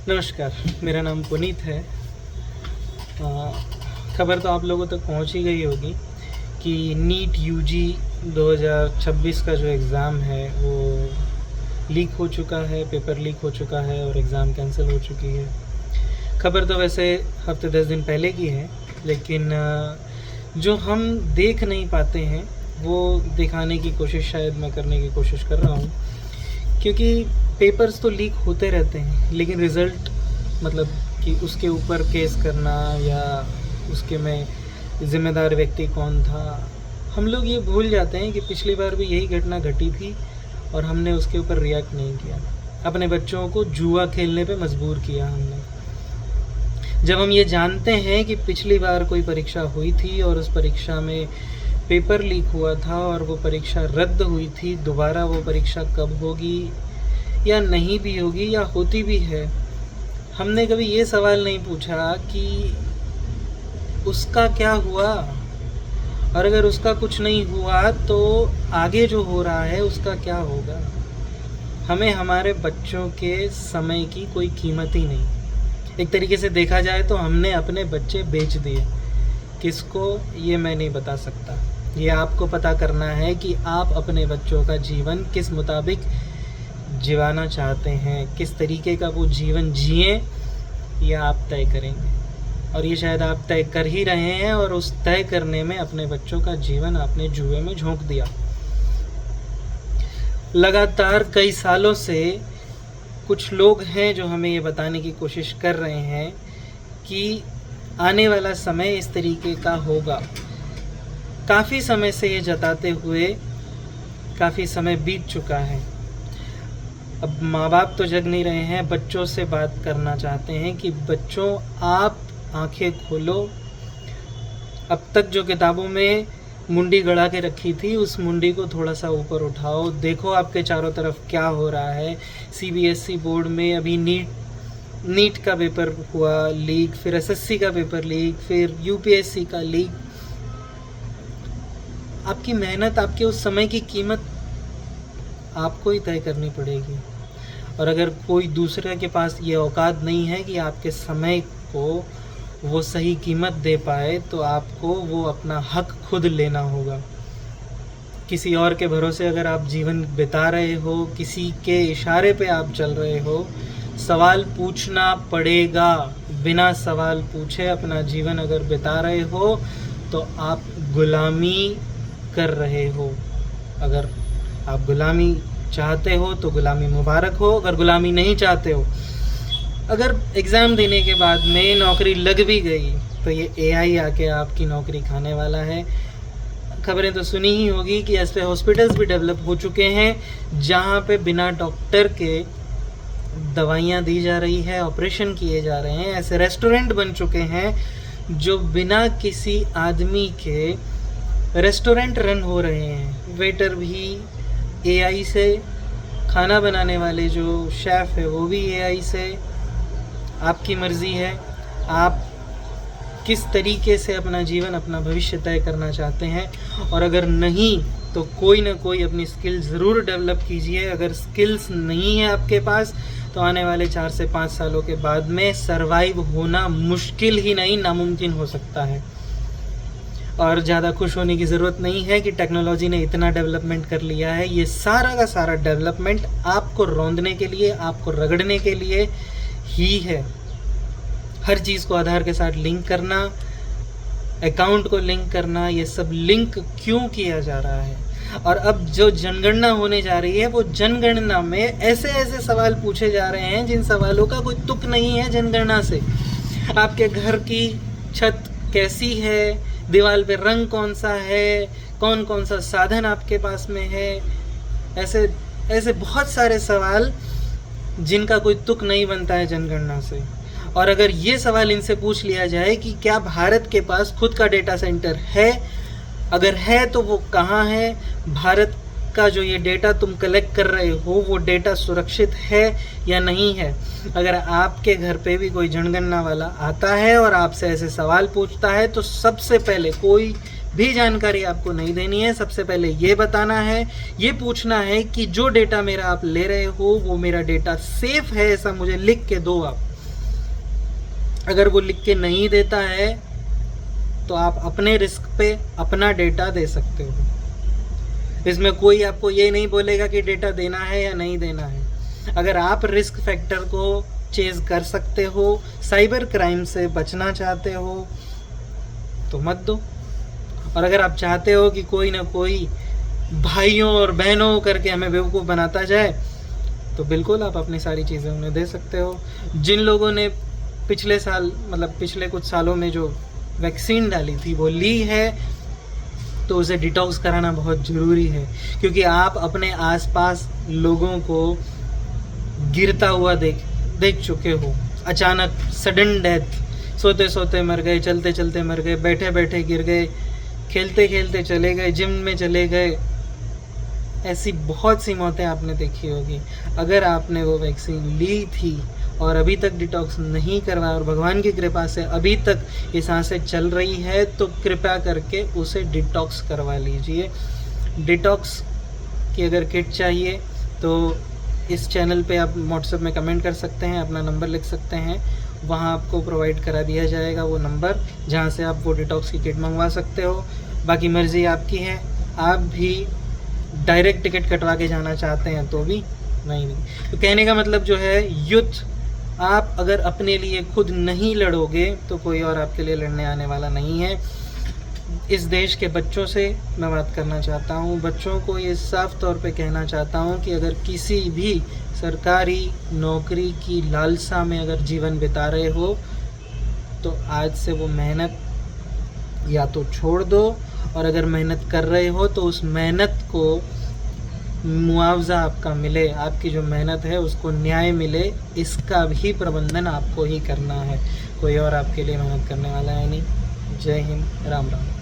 नमस्कार, मेरा नाम पुनीत है। खबर तो आप लोगों तक पहुंच ही गई होगी कि नीट यूजी 2026 का जो एग्ज़ाम है वो लीक हो चुका है, पेपर लीक हो चुका है और एग्ज़ाम कैंसिल हो चुकी है। खबर तो वैसे हफ्ते 10 दिन पहले की है, लेकिन जो हम देख नहीं पाते हैं वो दिखाने की कोशिश शायद मैं करने की कोशिश कर रहा हूँ, क्योंकि पेपर्स तो लीक होते रहते हैं लेकिन रिज़ल्ट मतलब कि उसके ऊपर केस करना या उसके में ज़िम्मेदार व्यक्ति कौन था, हम लोग ये भूल जाते हैं कि पिछली बार भी यही घटना घटी थी और हमने उसके ऊपर रिएक्ट नहीं किया। अपने बच्चों को जुआ खेलने पे मजबूर किया हमने। जब हम ये जानते हैं कि पिछली बार कोई परीक्षा हुई थी और उस परीक्षा में पेपर लीक हुआ था और वो परीक्षा रद्द हुई थी, दोबारा वो परीक्षा कब होगी या नहीं भी होगी या होती भी है, हमने कभी ये सवाल नहीं पूछा कि उसका क्या हुआ, और अगर उसका कुछ नहीं हुआ तो आगे जो हो रहा है उसका क्या होगा। हमें हमारे बच्चों के समय की कोई कीमत ही नहीं। एक तरीके से देखा जाए तो हमने अपने बच्चे बेच दिए। किसको, ये मैं नहीं बता सकता। ये आपको पता करना है कि आप अपने बच्चों का जीवन किस मुताबिक जीवाना चाहते हैं, किस तरीके का वो जीवन जिए, ये आप तय करेंगे। और ये शायद आप तय कर ही रहे हैं और उस तय करने में अपने बच्चों का जीवन आपने जुए में झोंक दिया। लगातार कई सालों से कुछ लोग हैं जो हमें ये बताने की कोशिश कर रहे हैं कि आने वाला समय इस तरीके का होगा। काफ़ी समय से ये जताते हुए काफ़ी समय बीत चुका है। अब माँ बाप तो जग नहीं रहे हैं, बच्चों से बात करना चाहते हैं कि बच्चों आप आंखें खोलो। अब तक जो किताबों में मुंडी गड़ा के रखी थी उस मुंडी को थोड़ा सा ऊपर उठाओ, देखो आपके चारों तरफ क्या हो रहा है। सीबीएसई बोर्ड में अभी नीट का पेपर हुआ लीक, फिर एसएससी का पेपर लीक, फिर यूपीएससी का लीक। आपकी मेहनत, आपके उस समय की कीमत आपको ही तय करनी पड़ेगी। और अगर कोई दूसरे के पास ये औकात नहीं है कि आपके समय को वो सही कीमत दे पाए, तो आपको वो अपना हक खुद लेना होगा। किसी और के भरोसे अगर आप जीवन बिता रहे हो, किसी के इशारे पे आप चल रहे हो, सवाल पूछना पड़ेगा। बिना सवाल पूछे अपना जीवन अगर बिता रहे हो तो आप गुलामी कर रहे हो। अगर आप गुलामी चाहते हो तो गुलामी मुबारक हो, अगर गुलामी नहीं चाहते हो, अगर एग्ज़ाम देने के बाद में नौकरी लग भी गई तो ये एआई आके आपकी नौकरी खाने वाला है। खबरें तो सुनी ही होगी कि ऐसे हॉस्पिटल्स भी डेवलप हो चुके हैं जहाँ पे बिना डॉक्टर के दवाइयाँ दी जा रही है, ऑपरेशन किए जा रहे हैं। ऐसे रेस्टोरेंट बन चुके हैं जो बिना किसी आदमी के रेस्टोरेंट रन हो रहे हैं। वेटर भी एआई से, खाना बनाने वाले जो शेफ़ है वो भी एआई से। आपकी मर्ज़ी है आप किस तरीके से अपना जीवन, अपना भविष्य तय करना चाहते हैं। और अगर नहीं तो कोई ना कोई अपनी स्किल ज़रूर डेवलप कीजिए। अगर स्किल्स नहीं है आपके पास तो आने वाले 4 से 5 सालों के बाद में सरवाइव होना मुश्किल ही नहीं, नामुमकिन हो सकता है। और ज़्यादा खुश होने की ज़रूरत नहीं है कि टेक्नोलॉजी ने इतना डेवलपमेंट कर लिया है। ये सारा का सारा डेवलपमेंट आपको रौंदने के लिए, आपको रगड़ने के लिए ही है। हर चीज़ को आधार के साथ लिंक करना, अकाउंट को लिंक करना, ये सब लिंक क्यों किया जा रहा है। और अब जो जनगणना होने जा रही है वो जनगणना में ऐसे ऐसे सवाल पूछे जा रहे हैं जिन सवालों का कोई तुक नहीं है जनगणना से। आपके घर की छत कैसी है, दीवार पे रंग कौन सा है, कौन कौन सा साधन आपके पास में है, ऐसे बहुत सारे सवाल जिनका कोई तुक नहीं बनता है जनगणना से। और अगर ये सवाल इनसे पूछ लिया जाए कि क्या भारत के पास खुद का डेटा सेंटर है, अगर है तो वो कहाँ है, भारत का जो ये डेटा तुम कलेक्ट कर रहे हो वो डेटा सुरक्षित है या नहीं है। अगर आपके घर पे भी कोई जनगणना वाला आता है और आपसे ऐसे सवाल पूछता है तो सबसे पहले कोई भी जानकारी आपको नहीं देनी है। सबसे पहले ये बताना है, ये पूछना है कि जो डेटा मेरा आप ले रहे हो वो मेरा डेटा सेफ है, ऐसा मुझे लिख के दो आप। अगर वो लिख के नहीं देता है तो आप अपने रिस्क पे अपना डेटा दे सकते हो। इसमें कोई आपको ये नहीं बोलेगा कि डेटा देना है या नहीं देना है। अगर आप रिस्क फैक्टर को चेज कर सकते हो, साइबर क्राइम से बचना चाहते हो तो मत दो। और अगर आप चाहते हो कि कोई ना कोई भाइयों और बहनों करके हमें बेवकूफ़ बनाता जाए तो बिल्कुल आप अपनी सारी चीज़ें उन्हें दे सकते हो। जिन लोगों ने पिछले साल मतलब पिछले कुछ सालों में जो वैक्सीन डाली थी वो ली है तो उसे डिटॉक्स कराना बहुत ज़रूरी है, क्योंकि आप अपने आसपास लोगों को गिरता हुआ देख चुके हो। अचानक सडन डेथ, सोते सोते मर गए, चलते चलते मर गए, बैठे बैठे गिर गए, खेलते खेलते चले गए, जिम में चले गए। ऐसी बहुत सी मौतें आपने देखी होगी। अगर आपने वो वैक्सीन ली थी और अभी तक डिटॉक्स नहीं करवाया और भगवान की कृपा से अभी तक ये सांसें चल रही है तो कृपया करके उसे डिटॉक्स करवा लीजिए। डिटॉक्स की अगर किट चाहिए तो इस चैनल पे आप व्हाट्सएप में कमेंट कर सकते हैं, अपना नंबर लिख सकते हैं, वहाँ आपको प्रोवाइड करा दिया जाएगा वो नंबर जहाँ से आप वो डिटॉक्स की किट मंगवा सकते हो। बाकी मर्ज़ी आपकी है, आप भी डायरेक्ट टिकट कटवा के जाना चाहते हैं तो भी नहीं। तो कहने का मतलब जो है, युद्ध आप अगर अपने लिए खुद नहीं लड़ोगे तो कोई और आपके लिए लड़ने आने वाला नहीं है। इस देश के बच्चों से मैं बात करना चाहता हूँ, बच्चों को ये साफ तौर पे कहना चाहता हूँ कि अगर किसी भी सरकारी नौकरी की लालसा में अगर जीवन बिता रहे हो तो आज से वो मेहनत या तो छोड़ दो, और अगर मेहनत कर रहे हो तो उस मेहनत को मुआवजा आपका मिले, आपकी जो मेहनत है उसको न्याय मिले, इसका भी प्रबंधन आपको ही करना है। कोई और आपके लिए मेहनत करने वाला है नहीं। जय हिंद, राम राम।